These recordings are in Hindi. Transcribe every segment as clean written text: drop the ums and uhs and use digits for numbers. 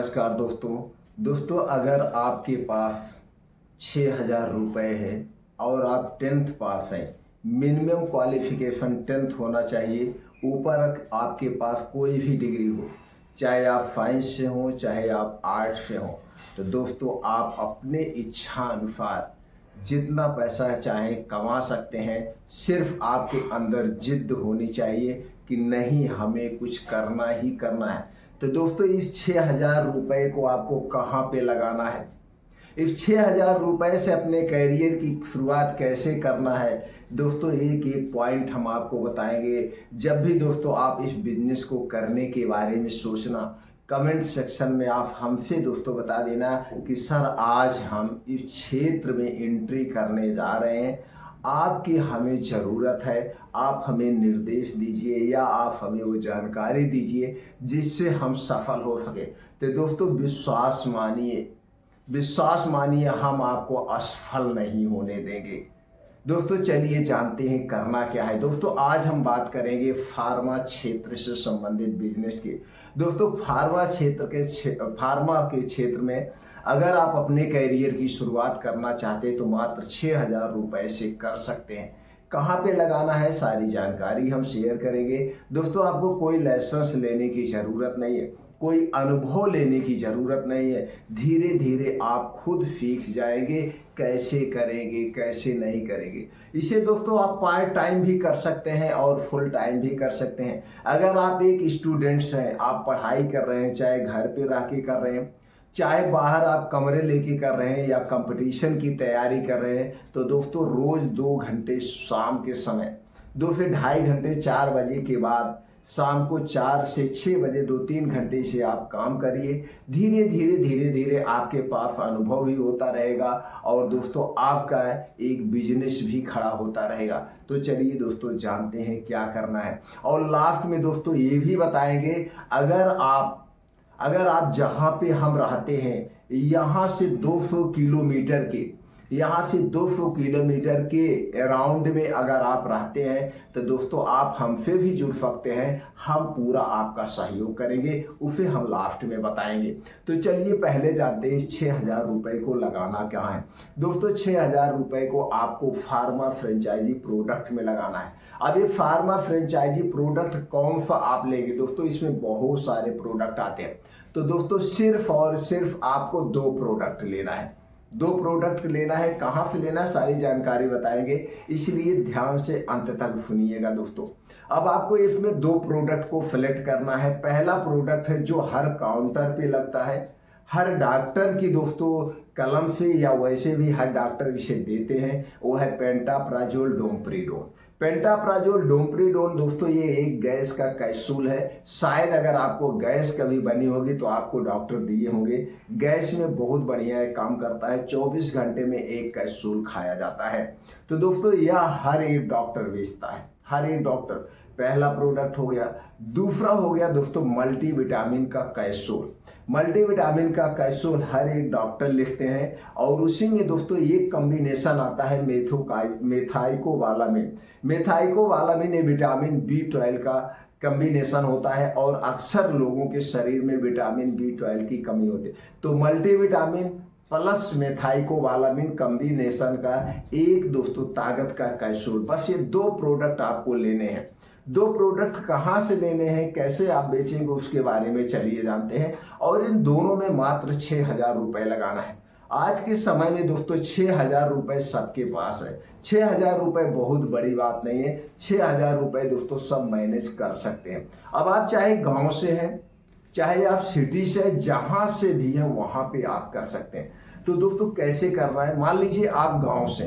नमस्कार दोस्तों अगर आपके पास 6,000 रुपये है और आप 10th पास हैं, मिनिमम क्वालिफिकेशन 10th होना चाहिए। ऊपर आपके पास कोई भी डिग्री हो, चाहे आप साइंस से हो चाहे आप आर्ट्स से हो, तो दोस्तों आप अपने इच्छा अनुसार जितना पैसा चाहें कमा सकते हैं। सिर्फ आपके अंदर जिद्द होनी चाहिए कि नहीं, हमें कुछ करना ही करना है। तो दोस्तों इस 6,000 रुपये को आपको कहाँ पे लगाना है, इस 6,000 रुपये से अपने करियर की शुरुआत कैसे करना है, दोस्तों एक एक पॉइंट हम आपको बताएंगे। जब भी दोस्तों आप इस बिजनेस को करने के बारे में सोचना, कमेंट सेक्शन में आप हमसे दोस्तों बता देना कि सर आज हम इस क्षेत्र में एंट्री करने जा रहे हैं, आपकी हमें ज़रूरत है, आप हमें निर्देश दीजिए या आप हमें वो जानकारी दीजिए जिससे हम सफल हो सके। तो दोस्तों विश्वास मानिए हम आपको असफल नहीं होने देंगे। दोस्तों चलिए जानते हैं करना क्या है। दोस्तों आज हम बात करेंगे फार्मा क्षेत्र से संबंधित बिजनेस की। दोस्तों फार्मा के क्षेत्र में अगर आप अपने करियर की शुरुआत करना चाहते हैं तो मात्र 6,000 रुपये से कर सकते हैं। कहाँ पे लगाना है सारी जानकारी हम शेयर करेंगे। दोस्तों आपको कोई लाइसेंस लेने की ज़रूरत नहीं है, कोई अनुभव लेने की ज़रूरत नहीं है। धीरे धीरे आप खुद सीख जाएंगे कैसे करेंगे कैसे नहीं करेंगे। इसे दोस्तों आप पार्ट टाइम भी कर सकते हैं और फुल टाइम भी कर सकते हैं। अगर आप एक स्टूडेंट्स हैं, आप पढ़ाई कर रहे हैं, चाहे घर पे रह के कर रहे हैं, चाहे बाहर आप कमरे लेके कर रहे हैं या कंपटीशन की तैयारी कर रहे हैं, तो दोस्तों रोज़ 2 घंटे शाम के समय 2 से ढाई घंटे 4 बजे के बाद शाम को 4 से 6 बजे 2-3 घंटे से आप काम करिए। धीरे धीरे आपके पास अनुभव भी होता रहेगा और दोस्तों आपका एक बिजनेस भी खड़ा होता रहेगा। तो चलिए दोस्तों जानते हैं क्या करना है और लास्ट में दोस्तों ये भी बताएंगे अगर आप जहाँ पे हम रहते हैं यहाँ से 200 किलोमीटर के अराउंड में अगर आप रहते हैं तो दोस्तों आप हमसे भी जुड़ सकते हैं। हम पूरा आपका सहयोग करेंगे, उसे हम लास्ट में बताएंगे। तो चलिए पहले जानते हैं 6,000 रुपये को लगाना क्या है। दोस्तों 6,000 रुपये को आपको फार्मा फ्रेंचाइजी प्रोडक्ट में लगाना है। अब ये फार्मा फ्रेंचाइजी प्रोडक्ट कौन सा आप लेंगे, दोस्तों इसमें बहुत सारे प्रोडक्ट आते हैं। तो दोस्तों सिर्फ और सिर्फ आपको 2 प्रोडक्ट लेना है। 2 प्रोडक्ट लेना है। कहाँ से लेना है सारी जानकारी बताएंगे, इसलिए ध्यान से अंत तक सुनिएगा दोस्तों। अब आपको इसमें 2 प्रोडक्ट को सिलेक्ट करना है। पहला प्रोडक्ट है जो हर काउंटर पे लगता है, हर डॉक्टर की दोस्तों कलम से या वैसे भी हर डॉक्टर इसे देते हैं, वो है पेंटाप्राजोल डोमपेरिडोन। पेंटाप्राजोल डोमपेरिडोन दोस्तों ये एक गैस का कैप्सूल है। शायद अगर आपको गैस कभी बनी होगी तो आपको डॉक्टर दिए होंगे। गैस में बहुत बढ़िया काम करता है। 24 घंटे में एक कैप्सूल खाया जाता है। तो दोस्तों यह हर एक डॉक्टर बेचता है, हर एक डॉक्टर। पहला प्रोडक्ट हो गया। दूसरा हो गया दोस्तों मल्टीविटामिन का कैप्सूल। मल्टीविटामिन का कैप्सूल हर एक डॉक्टर लिखते हैं और उसी में दोस्तों एक कॉम्बिनेशन आता है मेथाइकोबालामिन ये विटामिन B12 का कॉम्बिनेशन होता है और अक्सर लोगों के शरीर में विटामिन B12 की कमी होती है। तो मल्टीविटामिन प्लस मेथाइकोबालामिन कॉम्बिनेशन का एक दोस्तों ताकत का कैप्सूल। बस ये 2 प्रोडक्ट आपको लेने हैं। 2 प्रोडक्ट कहाँ से लेने हैं, कैसे आप बेचेंगे, उसके बारे में चलिए जानते हैं। और इन दोनों में मात्र 6,000 रुपये लगाना है। आज के समय में दोस्तों 6,000 रुपये सबके पास है। 6,000 रुपये बहुत बड़ी बात नहीं है। 6,000 रुपये दोस्तों सब मैनेज कर सकते हैं। अब आप चाहे गांव से हैं, चाहे आप सिटी से, जहां से भी हैं वहां पे आप कर सकते हैं। तो दोस्तों कैसे करना है, मान लीजिए आप गांव से,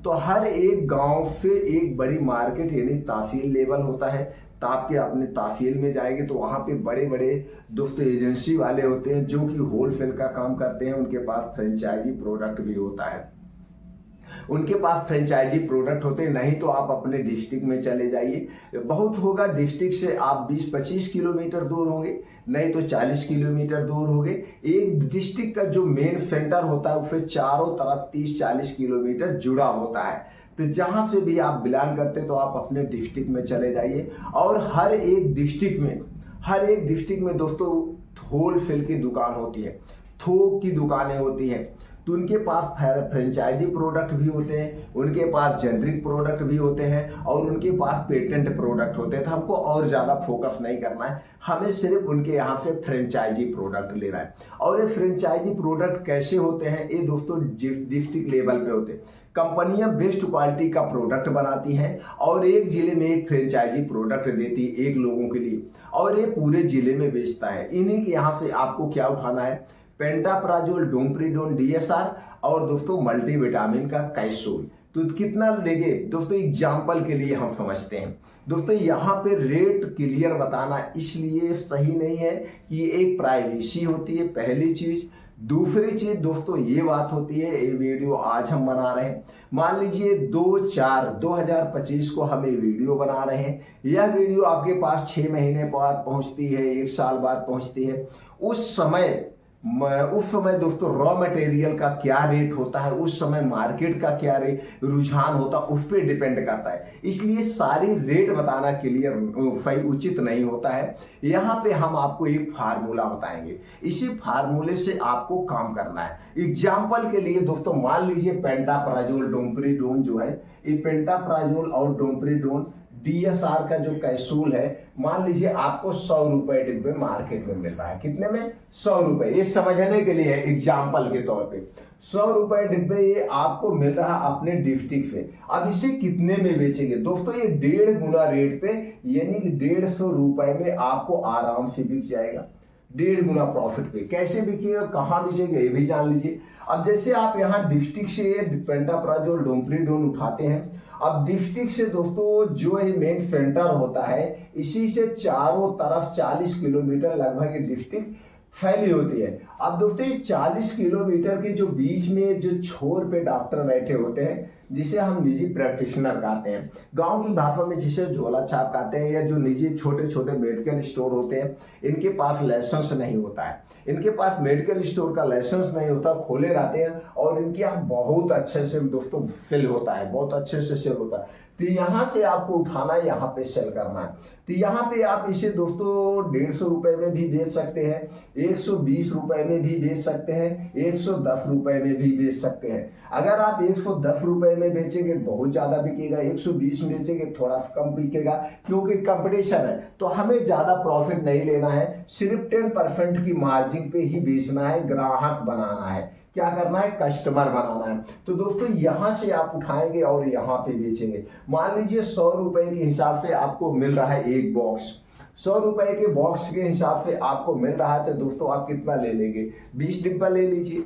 तो हर एक गांव से एक बड़ी मार्केट यानी तहसील लेवल होता है। तो आपके अपने तहसील में जाएंगे तो वहाँ पे बड़े बड़े दोस्तों एजेंसी वाले होते हैं जो कि होलसेल का काम करते हैं। उनके पास फ्रेंचाइजी प्रोडक्ट भी होता है, उनके पास फ्रेंचाइजी प्रोडक्ट होते हैं। नहीं तो आप अपने डिस्ट्रिक्ट में चले जाइए, बहुत होगा डिस्ट्रिक्ट से आप 20-25 किलोमीटर दूर होंगे, नहीं तो 40 किलोमीटर दूर होंगे। एक डिस्ट्रिक्ट का जो मेन सेंटर होता है उससे चारों तरफ 30-40 किलोमीटर जुड़ा होता है। तो जहां से भी आप बिलोंग करते तो आप अपने डिस्ट्रिक्ट में चले जाइए और हर एक डिस्ट्रिक्ट में दोस्तों होलसेल की दुकान होती है, थोक की दुकानें होती हैं, तो उनके पास फ्रेंचाइजी प्रोडक्ट भी होते हैं, उनके पास जेनरिक प्रोडक्ट भी होते हैं और उनके पास पेटेंट प्रोडक्ट होते हैं। तो हमको और ज़्यादा फोकस नहीं करना है, हमें सिर्फ उनके यहाँ से फ्रेंचाइजी प्रोडक्ट लेना है। और ये फ्रेंचाइजी प्रोडक्ट कैसे होते हैं, ये दोस्तों डिस्ट्रिक्ट लेवल पे होते हैं। कंपनियां बेस्ट क्वालिटी का प्रोडक्ट बनाती हैं और एक जिले में एक फ्रेंचाइजी प्रोडक्ट देती है एक लोगों के लिए, और ये पूरे जिले में बेचता है। इन्हीं के यहाँ से आपको क्या उठाना है, पेंटाप्राजोल, डोमप्रिडोन DSR और दोस्तों मल्टीविटामिन का कैप्सूल। तो कितना लेंगे दोस्तों, एग्जाम्पल के लिए हम समझते हैं। दोस्तों यहाँ पे रेट क्लियर बताना इसलिए सही नहीं है कि एक प्राइवेसी होती है, पहली चीज। दूसरी चीज दोस्तों ये बात होती है, ये वीडियो आज हम बना रहे हैं, मान लीजिए 2/4/2025 को हम ये वीडियो बना रहे हैं, यह वीडियो आपके पास 6 महीने बाद पहुंचती है, 1 साल बाद पहुंचती है। उस समय दोस्तों रॉ मटेरियल का क्या रेट होता है, उस समय मार्केट का क्या रुझान होता है, उस पर डिपेंड करता है। इसलिए सारी रेट बताना क्लियर सही उचित नहीं होता है। यहाँ पे हम आपको एक फार्मूला बताएंगे, इसी फार्मूले से आपको काम करना है। एग्जाम्पल के लिए दोस्तों मान लीजिए पेंटाप्राजोल, डोमप्रिडोन जो है, ये पेंटाप्राजोल और डोमप्रिडोन DSR का जो कैप्सूल है, मान लीजिए आपको 100 रुपए डिब्बे मार्केट में मिल रहा है। कितने में? 100 रुपए। ये समझने के लिए एग्जाम्पल के तौर पे 100 रुपए डिब्बे ये आपको मिल रहा है अपने डिस्ट्रिक्ट से। अब इसे कितने में बेचेंगे दोस्तों, ये 1.5 गुना रेट पे, यानी कि 150 रुपए में आपको आराम से बिक जाएगा, 1.5 गुना प्रॉफिट पे। कैसे बिकेगा, कहाँ बेचेंगे, ये भी जान लीजिए। अब जैसे आप यहाँ डिस्ट्रिक्ट से पेंटाप्राजोल, डोमप्रिडोन उठाते हैं, अब डिस्ट्रिक्ट से दोस्तों जो ये मेन सेंटर होता है, इसी से चारों तरफ 40 किलोमीटर लगभग ये डिस्ट्रिक्ट फैली होती है। अब दोस्तों ये 40 किलोमीटर के जो बीच में जो छोर पे डॉक्टर बैठे होते हैं, जिसे हम निजी प्रैक्टिशनर कहते हैं, गांव की भाषा में जिसे झोला छाप कहते हैं, या जो निजी छोटे छोटे मेडिकल स्टोर होते हैं, इनके पास लाइसेंस नहीं होता है, इनके पास मेडिकल स्टोर का लाइसेंस नहीं होता, खोले रहते हैं और इनके यहाँ बहुत अच्छे से दोस्तों सेल होता है, बहुत अच्छे से सेल होता है। तो यहाँ से आपको उठाना है, यहाँ पे सेल करना है। तो यहाँ पे आप इसे दोस्तों 150 रुपए में भी बेच सकते हैं, 120 रुपए में भी बेच सकते हैं, 110 रुपए में भी बेच सकते हैं। अगर आप 110 रुपए में बेचेंगे बहुत ज्यादा बिकेगा, 120 में बेचेंगे थोड़ा कम बिकेगा, क्योंकि कंपटीशन है। तो हमें ज्यादा प्रॉफिट नहीं लेना है, सिर्फ 10% की मार्जिन पे ही बेचना है, ग्राहक बनाना है, क्या करना है, कस्टमर बनाना है। तो दोस्तों यहां से आप उठाएंगे और यहां पे बेचेंगे। मान लीजिए 100 रुपए के हिसाब से आपको मिल रहा है एक बॉक्स, 100 रुपए के बॉक्स के हिसाब से आपको मिल रहा है, तो दोस्तों आप कितना ले लेंगे, 20 डिब्बा ले लीजिए,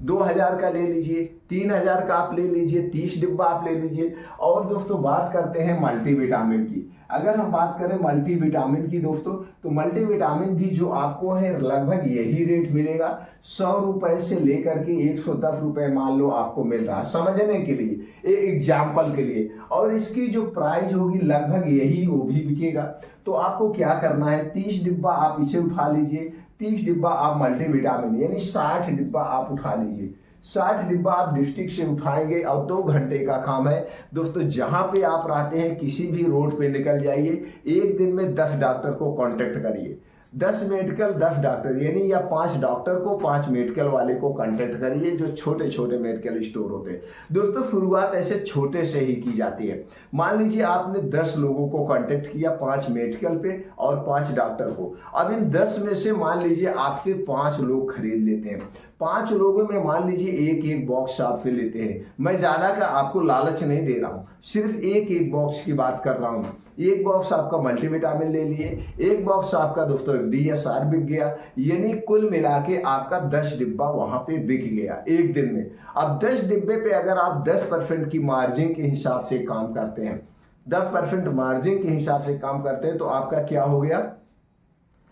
2000 का ले लीजिए, 3000 का आप ले लीजिए, 30 डिब्बा आप ले लीजिए। और दोस्तों बात करते हैं मल्टीविटामिन की। अगर हम बात करें मल्टीविटामिन की दोस्तों, तो मल्टीविटामिन भी जो आपको है लगभग यही रेट मिलेगा, 100 रुपए से लेकर के 110 रुपए मान लो आपको मिल रहा है, समझने के लिए, एक एग्जाम्पल के लिए। और इसकी जो प्राइस होगी लगभग यही, वो भी बिकेगा। तो आपको क्या करना है, 30 डिब्बा आप इसे उठा लीजिए, 30 डिब्बा आप मल्टीविटामिन यानी 60 डिब्बा आप उठा लीजिए। 60 डिब्बा आप डिस्ट्रिक्ट से उठाएंगे और 2 घंटे का काम है दोस्तों। जहां पे आप रहते हैं किसी भी रोड पे निकल जाइए, एक दिन में 10 डॉक्टर को कांटेक्ट करिए, 10 मेडिकल 10 डॉक्टर, यानी या 5 डॉक्टर को 5 मेडिकल वाले को कांटेक्ट करिए, जो छोटे छोटे मेडिकल स्टोर होते हैं। दोस्तों शुरुआत ऐसे छोटे से ही की जाती है। मान लीजिए आपने 10 लोगों को कांटेक्ट किया, 5 मेडिकल पे और 5 डॉक्टर को। अब इन 10 में से मान लीजिए आपसे 5 लोग खरीद लेते हैं, 5 लोगों में मान लीजिए एक एक बॉक्स आपसे लेते हैं। मैं ज्यादा का आपको लालच नहीं दे रहा हूं, सिर्फ एक एक बॉक्स की बात कर रहा हूं। एक बॉक्स आपका मल्टीविटामिन ले लिए, एक बॉक्स आपका दोस्तों DSR बिक गया, यानी कुल मिला के आपका 10 डिब्बा वहां पे बिक गया एक दिन में। अब 10 डिब्बे पे अगर आप 10% की मार्जिन के हिसाब से काम करते हैं, 10% मार्जिन के हिसाब से काम करते हैं, तो आपका क्या हो गया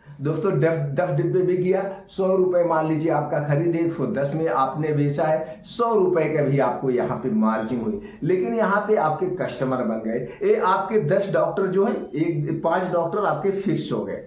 दोस्तों, 10 डिब्बे बिक गया, 100 रुपए मान लीजिए आपका खरीदे, 110 में आपने बेचा है, 100 रुपए का भी आपको यहाँ पे मार्जिन हुई। लेकिन यहाँ पे आपके कस्टमर बन गए, ये आपके 10 डॉक्टर जो है, 5 डॉक्टर आपके फिक्स हो गए,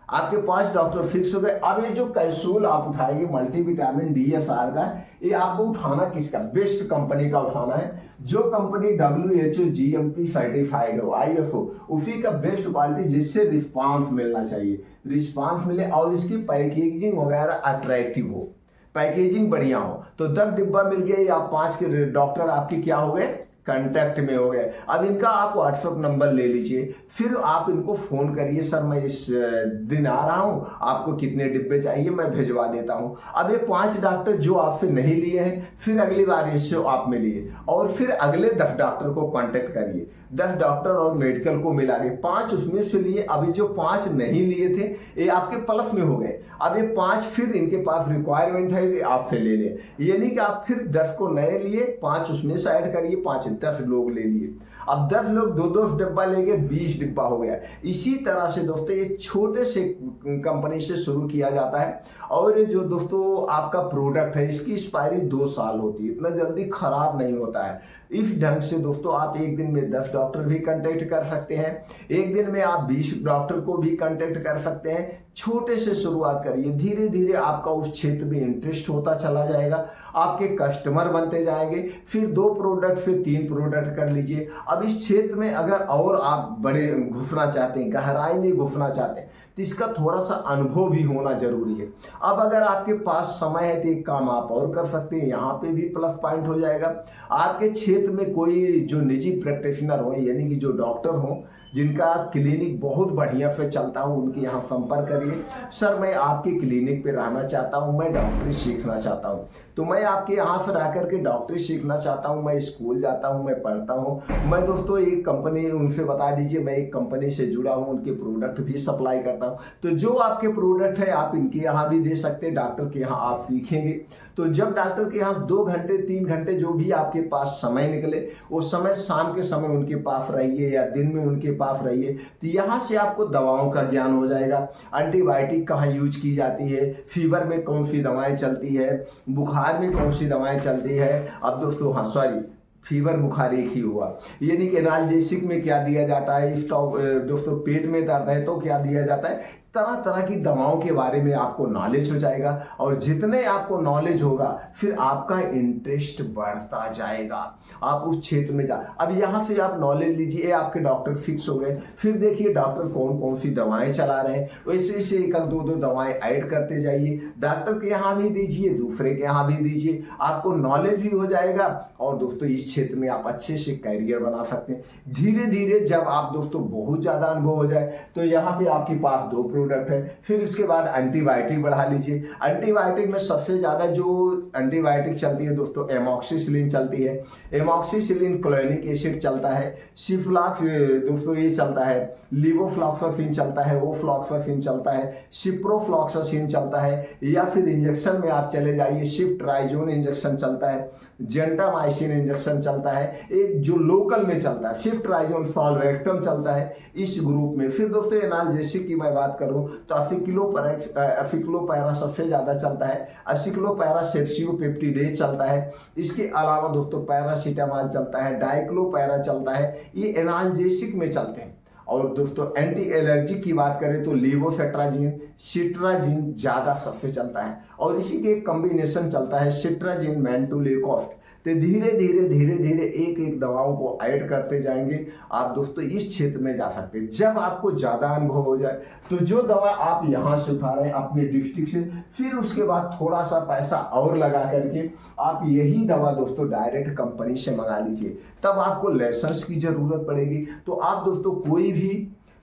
आपके 5 डॉक्टर फिक्स हो गए। अब ये जो कैप्सूल आप उठाएंगे मल्टीविटामिन DSR का, ये आपको उठाना किसका, बेस्ट कंपनी का उठाना है, जो कंपनी WHO GMP सर्टिफाइड हो, ISO, उसी का बेस्ट क्वालिटी, जिससे रिस्पांस मिलना चाहिए, रिस्पांस मिले और इसकी पैकेजिंग वगैरह अट्रैक्टिव हो, पैकेजिंग बढ़िया हो। तो 10 डिब्बा मिल गए या 5 के डॉक्टर आपके क्या हो गए, कांटेक्ट में हो गए। अब इनका आप व्हाट्सएप नंबर ले लीजिए, फिर आप इनको फोन करिए, सर मैं इस दिन आ रहा हूं, आपको कितने डिब्बे चाहिए मैं भिजवा देता हूं। अब ये 5 डॉक्टर जो आपसे नहीं लिए हैं, फिर अगली बार इससे आप मिलिए और फिर अगले 10 डॉक्टर को कांटेक्ट करिए। 10 डॉक्टर और मेडिकल को मिला के 5 उसमें से लिए। अभी जो 5 नहीं लिए थे ये आपके प्लस में हो गए। अब ये 5 फिर इनके पास रिक्वायरमेंट है ये आपसे ले लें, यानी कि आप फिर 10 को नए लिए, 5 उसमें से ऐड करिए, 5 10 लोग ले लिए। अब 10 लोग 2-2 डिब्बा लेंगे, 20 डिब्बा हो गया। इसी तरह से दोस्तों ये छोटे से कंपनी से शुरू किया जाता है। और ये जो दोस्तों आपका प्रोडक्ट है इसकी एक्सपायरी 2 साल होती है, इतना जल्दी खराब नहीं होता है। इस ढंग से दोस्तों आप एक दिन में 10 डॉक्टर भी कांटेक्ट कर सकते हैं, एक दिन में आप 20 डॉक्टर को भी कांटेक्ट कर सकते हैं। छोटे से शुरुआत करिए, धीरे धीरे आपका उस क्षेत्र में इंटरेस्ट होता चला जाएगा, आपके कस्टमर बनते जाएंगे। फिर 2 प्रोडक्ट, फिर 3 प्रोडक्ट कर लीजिए। अब इस क्षेत्र में अगर और आप बड़े घुसना चाहते हैं, गहराई में घुसना चाहते हैं, तो इसका थोड़ा सा अनुभव भी होना जरूरी है। अब अगर आपके पास समय है तो एक काम आप और कर सकते हैं, यहाँ पे भी प्लस पॉइंट हो जाएगा। आपके क्षेत्र में कोई जो निजी प्रैक्टिशनर हो, यानी कि जो डॉक्टर हो जिनका क्लिनिक बहुत बढ़िया से चलता हो, उनके यहाँ संपर्क करिए। सर मैं आपके क्लिनिक पे रहना चाहता हूँ, मैं डॉक्टरी सीखना चाहता हूँ, तो मैं आपके यहाँ से रह करके डॉक्टरी सीखना चाहता हूँ, मैं स्कूल जाता हूँ, मैं पढ़ता हूँ। मैं दोस्तों एक कंपनी, उनसे बता दीजिए मैं एक कंपनी से जुड़ा हूँ, उनके प्रोडक्ट भी सप्लाई करता हूँ। तो जो आपके प्रोडक्ट है आप इनके यहाँ भी दे सकते हैं, डॉक्टर के यहाँ आप सीखेंगे। तो जब डॉक्टर के यहाँ 2 घंटे 3 घंटे जो भी आपके पास समय निकले, उस समय शाम के समय उनके पास रहिए या दिन में उनके पास रहिए, तो यहाँ से आपको दवाओं का ज्ञान हो जाएगा। एंटीबायोटिक कहाँ यूज की जाती है, फीवर में कौन सी दवाएं चलती है, बुखार में कौन सी दवाएं चलती है। अब दोस्तों हाँ सॉरी, फीवर बुखार एक ही हुआ, यानी कि एनाल्जेसिक में क्या दिया जाता है, दोस्तों पेट में दर्द है तो क्या दिया जाता है। तरह तरह की दवाओं के बारे में आपको नॉलेज हो जाएगा, और जितने आपको नॉलेज होगा फिर आपका इंटरेस्ट बढ़ता जाएगा, आप उस क्षेत्र में जा। अब यहाँ से आप नॉलेज लीजिए, आपके डॉक्टर फिक्स हो गए, फिर देखिए डॉक्टर कौन कौन सी दवाएं चला रहे हैं, वैसे ऐसे 1-2 दवाएं ऐड करते जाइए। डॉक्टर के यहाँ भी दीजिए, दूसरे के यहाँ भी दीजिए, आपको नॉलेज भी हो जाएगा। और दोस्तों इस क्षेत्र में आप अच्छे से कैरियर बना सकते हैं। धीरे धीरे जब आप दोस्तों बहुत ज्यादा अनुभव हो जाए तो यहाँ पे आपके पास 2 प्रोडक्ट है। फिर उसके बाद एंटीबायोटिक बढ़ा लीजिए। एंटीबायोटिक में सबसे ज्यादा जो एंटीबायोटिक चलती है दोस्तों, एमॉक्सिसिलिन चलती है, एमॉक्सिसिलिन क्लोनिक एसिड चलता है, सिफ्लॉक्स दोस्तों ये चलता है, लिवोफ्लॉक्सासिन चलता है, ओफ्लॉक्सासिन चलता है, सिप्रोफ्लॉक्सासिन चलता है, या फिर इंजेक्शन में आप चले जाइए, सिफ्ट्राइजोन इंजेक्शन चलता है, जेंटामाइसिन इंजेक्शन चलता है, एक जो लोकल में चलता है सिफ्ट्राइजोन सॉल्वेक्टम चलता है इस ग्रुप में। फिर दोस्तों एनाल्जेसिक की मैं बात करूं तो अफिक्लोपैरा सबसे ज्यादा चलता है, असिक्लोपैरा सेक्सियोपेप्टिडेज चलता है। इसके अलावा दोस्तों पैरासीटामॉल चलता है, डाइक्लोपैरा चलता है, ये एनाल्जेसिक में चलते हैं। और दोस्तों एंटी एलर्जी की बात करें तो लीवोसेट्राजिन, सिट्राजिन ज्यादा सबसे चलता है, और इसी के एक कॉम्बिनेशन चलता है सिट्राजिन मैंटुलेकॉफ्ट। तो धीरे धीरे एक दवाओं को ऐड करते जाएंगे, आप दोस्तों इस क्षेत्र में जा सकते हैं। जब आपको ज्यादा अनुभव हो जाए तो जो दवा आप यहाँ से उठा रहे हैं अपने डिस्ट्रिक्ट से, फिर उसके बाद थोड़ा सा पैसा और लगा करके आप यही दवा दोस्तों डायरेक्ट कंपनी से मंगा लीजिए। तब आपको लाइसेंस की जरूरत पड़ेगी, तो आप दोस्तों कोई भी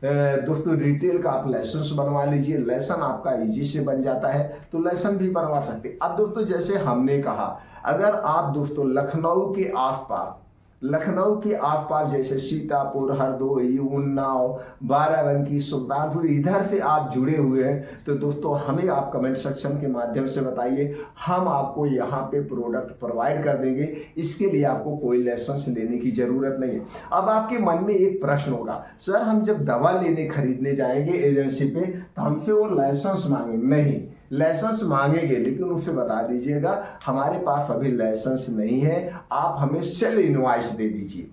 दोस्तों रिटेल का आप लाइसेंस बनवा लीजिए। लाइसेंस आपका इजी से बन जाता है, तो लाइसेंस भी बनवा सकते हैं। अब दोस्तों जैसे हमने कहा, अगर आप दोस्तों लखनऊ के आसपास जैसे सीतापुर, हरदोई, उन्नाव, बाराबंकी, सुल्तानपुर, इधर से आप जुड़े हुए हैं, तो दोस्तों हमें आप कमेंट सेक्शन के माध्यम से बताइए, हम आपको यहाँ पे प्रोडक्ट प्रोवाइड कर देंगे। इसके लिए आपको कोई लाइसेंस लेने की जरूरत नहीं है। अब आपके मन में एक प्रश्न होगा, सर हम जब दवा लेने खरीदने जाएंगे एजेंसी पे तो हमसे वो लाइसेंस मांगे? नहीं, लाइसेंस मांगेंगे, लेकिन उससे बता दीजिएगा हमारे पास अभी लाइसेंस नहीं है, आप हमें सेल इनवॉइस दे दीजिए।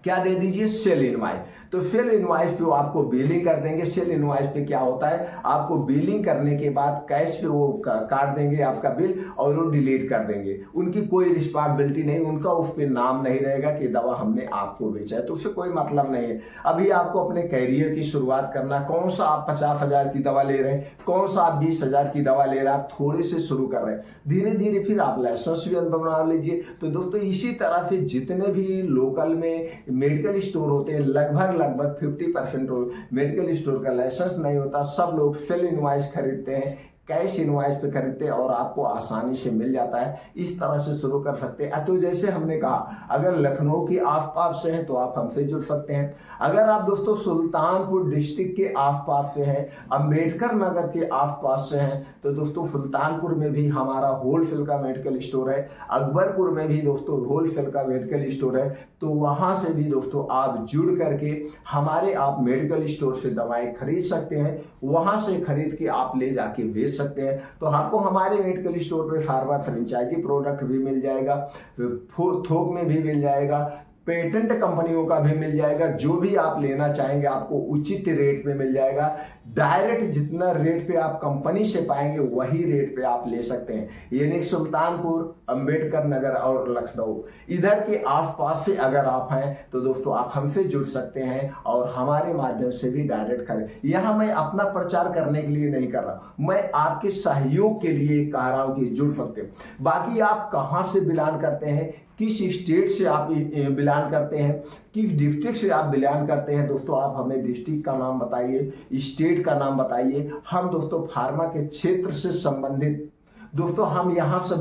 क्या दे दीजिए, सेल इनवाइस। तो सेल इनवाइस पे वो आपको बिलिंग कर देंगे। सेल इनवाइस पे क्या होता है, आपको बिलिंग करने के बाद कैश पे वो काट देंगे आपका बिल और वो डिलीट कर देंगे। उनकी कोई रिस्पॉन्सिबिलिटी नहीं, उनका उस पर नाम नहीं रहेगा कि दवा हमने आपको बेचा है, तो उससे कोई मतलब नहीं है। अभी आपको अपने कैरियर की शुरुआत करना, कौन सा आप 50,000 की दवा ले रहे हैं, कौन सा आप 20,000 की दवा ले रहे हैं, आप थोड़े से शुरू कर रहे हैं, धीरे धीरे फिर आप लाइसेंस भी बना लीजिए। तो दोस्तों इसी तरह से जितने भी लोकल में मेडिकल स्टोर होते हैं, लगभग 50% मेडिकल स्टोर का लाइसेंस नहीं होता, सब लोग सेल इनवाइस खरीदते हैं, कैश इनवाइस पे खरीदते हैं और आपको आसानी से मिल जाता है। इस तरह से शुरू कर सकते हैं। तो जैसे हमने कहा, अगर लखनऊ के आसपास से हैं तो आप हमसे जुड़ सकते हैं। अगर आप दोस्तों सुल्तानपुर डिस्ट्रिक्ट के आसपास से हैं, अंबेडकर नगर के आसपास से हैं, तो दोस्तों सुल्तानपुर में भी हमारा होलसेल का मेडिकल स्टोर है, अकबरपुर में भी दोस्तों होलसेल का मेडिकल स्टोर है। तो वहां से भी दोस्तों आप जुड़ करके हमारे आप मेडिकल स्टोर से दवाएं खरीद सकते हैं, वहां से खरीद के आप ले जाके बेच सकते हैं। तो आपको हमारे मेडिकल स्टोर पे फार्मा फ्रेंचाइजी प्रोडक्ट भी मिल जाएगा, थोक में भी मिल जाएगा, पेटेंट कंपनियों का भी मिल जाएगा, जो भी आप लेना चाहेंगे आपको उचित रेट पे मिल जाएगा। डायरेक्ट जितना रेट पे आप कंपनी से पाएंगे वही रेट पे आप ले सकते हैं। यानी सुल्तानपुर, अंबेडकर नगर और लखनऊ इधर के आसपास से अगर आप हैं तो दोस्तों आप हमसे जुड़ सकते हैं और हमारे माध्यम से भी डायरेक्ट खरीद। यहाँ मैं अपना प्रचार करने के लिए नहीं कर रहा, मैं आपके सहयोग के लिए कह रहा हूँ कि जुड़ सकते हैं। बाकी आप कहाँ से बिलोंग करते हैं, किस स्टेट से आप बिलोंग करते हैं, किस डिस्ट्रिक्ट से आप बिलोंग करते हैं, दोस्तों आप हमें डिस्ट्रिक्ट का नाम बताइए, स्टेट का नाम बताइए। हम दोस्तों फार्मा के क्षेत्र से संबंधित दोस्तों हम यहाँ से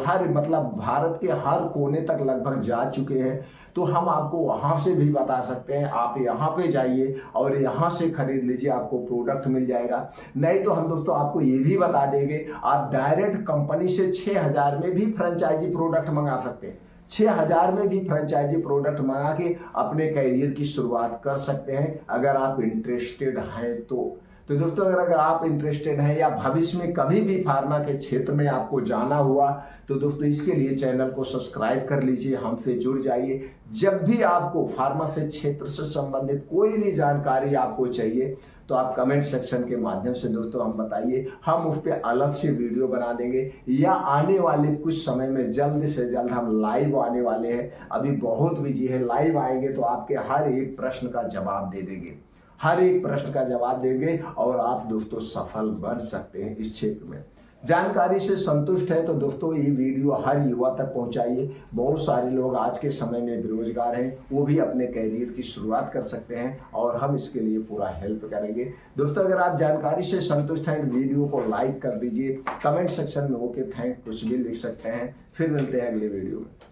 हर भारत के हर कोने तक लगभग जा चुके हैं, तो हम आपको वहाँ से भी बता सकते हैं। आप यहाँ पे जाइए और यहाँ से खरीद लीजिए, आपको प्रोडक्ट मिल जाएगा। नहीं तो हम दोस्तों आपको ये भी बता देंगे, आप डायरेक्ट कंपनी से 6,000 में भी फ्रेंचाइजी प्रोडक्ट मंगा सकते हैं। 6,000 में भी फ्रेंचाइजी प्रोडक्ट मंगा के अपने कैरियर की शुरुआत कर सकते हैं, अगर आप इंटरेस्टेड हैं तो दोस्तों अगर आप इंटरेस्टेड हैं या भविष्य में कभी भी फार्मा के क्षेत्र में आपको जाना हुआ तो दोस्तों इसके लिए चैनल को सब्सक्राइब कर लीजिए, हमसे जुड़ जाइए। जब भी आपको फार्मा के क्षेत्र से संबंधित कोई भी जानकारी आपको चाहिए तो आप कमेंट सेक्शन के माध्यम से दोस्तों हम बताइए, हम उस पर अलग से वीडियो बना देंगे, या आने वाले कुछ समय में जल्द से जल्द हम लाइव आने वाले हैं। अभी बहुत बिजी है, लाइव आएंगे तो आपके हर एक प्रश्न का जवाब दे देंगे, हर एक प्रश्न का जवाब देंगे और आप दोस्तों सफल बन सकते हैं इस क्षेत्र में। जानकारी से संतुष्ट है तो दोस्तों ये वीडियो हर युवा तक पहुंचाइए। बहुत सारे लोग आज के समय में बेरोजगार हैं, वो भी अपने कैरियर की शुरुआत कर सकते हैं और हम इसके लिए पूरा हेल्प करेंगे। दोस्तों अगर आप जानकारी से संतुष्ट हैं वीडियो को लाइक कर दीजिए, कमेंट सेक्शन में ओके थैंक कुछ भी लिख सकते हैं। फिर मिलते हैं अगले वीडियो में।